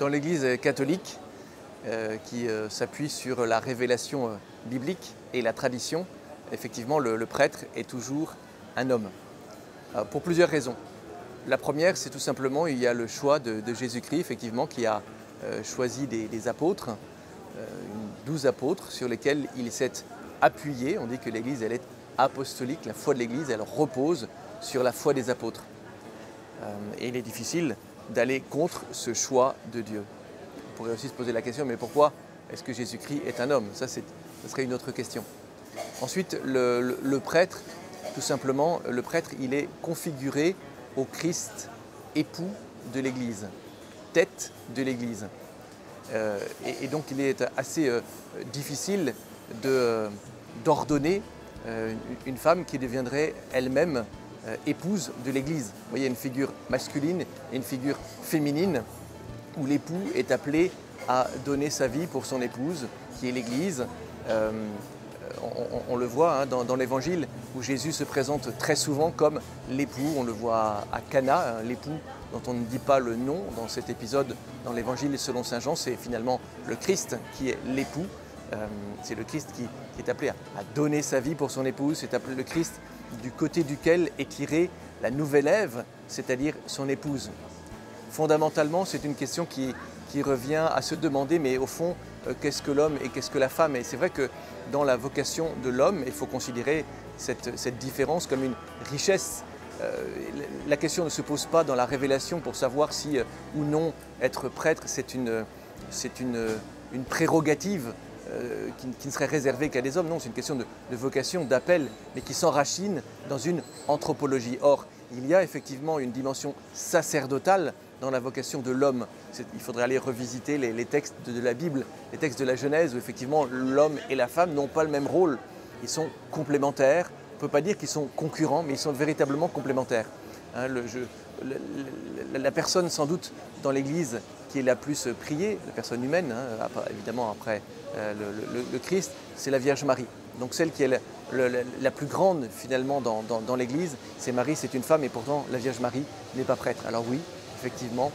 Dans l'Église catholique, qui s'appuie sur la révélation biblique et la tradition, effectivement, le prêtre est toujours un homme, pour plusieurs raisons. La première, c'est tout simplement, il y a le choix de Jésus-Christ, effectivement, qui a choisi des apôtres, 12 apôtres, sur lesquels il s'est appuyé. On dit que l'Église, elle est apostolique, la foi de l'Église, elle repose sur la foi des apôtres. Et il est difficile d'aller contre ce choix de Dieu. On pourrait aussi se poser la question, mais pourquoi est-ce que Jésus-Christ est un homme? Ça serait une autre question. Ensuite, le prêtre, tout simplement, le prêtre, il est configuré au Christ, époux de l'Église, tête de l'Église. Et donc, il est assez difficile d'ordonner une femme qui deviendrait elle-même épouse de l'Église. Vous voyez, une figure masculine et une figure féminine où l'époux est appelé à donner sa vie pour son épouse, qui est l'Église. On le voit dans l'Évangile où Jésus se présente très souvent comme l'époux. On le voit à Cana, l'époux dont on ne dit pas le nom dans cet épisode dans l'Évangile selon saint Jean. C'est finalement le Christ qui est l'époux. C'est le Christ qui est appelé à donner sa vie pour son épouse. C'est appelé le Christ du côté duquel est tirée la nouvelle Ève, c'est-à-dire son épouse. Fondamentalement, c'est une question qui revient à se demander, mais au fond, qu'est-ce que l'homme et qu'est-ce que la femme? Et c'est vrai que dans la vocation de l'homme, il faut considérer cette différence comme une richesse. La question ne se pose pas dans la révélation pour savoir si ou non être prêtre, c'est une prérogative qui ne serait réservée qu'à des hommes. Non, c'est une question de vocation, d'appel, mais qui s'enracine dans une anthropologie. Or, il y a effectivement une dimension sacerdotale dans la vocation de l'homme. Il faudrait aller revisiter les textes de la Bible, les textes de la Genèse, où effectivement l'homme et la femme n'ont pas le même rôle. Ils sont complémentaires. On ne peut pas dire qu'ils sont concurrents, mais ils sont véritablement complémentaires. La personne sans doute dans l'Église qui est la plus priée, la personne humaine, évidemment après le Christ, c'est la Vierge Marie. Donc celle qui est la plus grande finalement dans l'Église, c'est Marie, c'est une femme, et pourtant la Vierge Marie n'est pas prêtre. Alors oui, effectivement,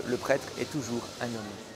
le prêtre est toujours un homme.